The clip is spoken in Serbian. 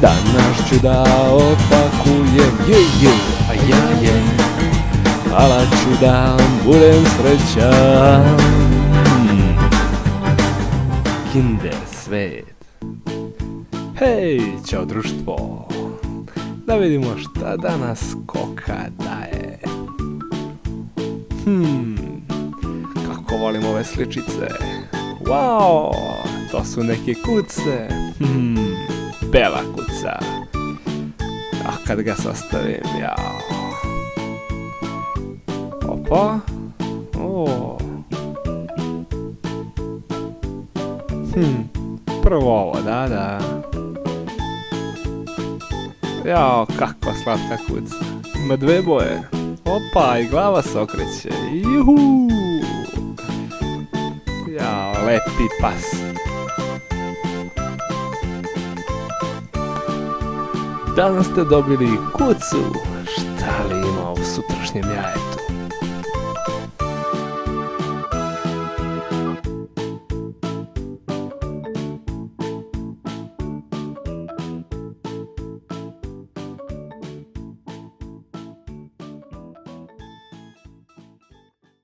Danas ću da otpakujem, a ja je, ala ću da budem srećan. Kinder svet. Hej, ćao društvo. Da vidimo šta danas Koka daje. Kako volim ove sličice. Wow, to su neke kuce. Bela kuca. A kad ga sastavim, jao. Opa. Prvo ovo, da. Jao, kako slatka kuca. Ima dve boje. Opa, i glava se okreće. Juhu. Jao, lepi pas. Danas ste dobili kucu. Šta li ima u sutrašnjem jajetu?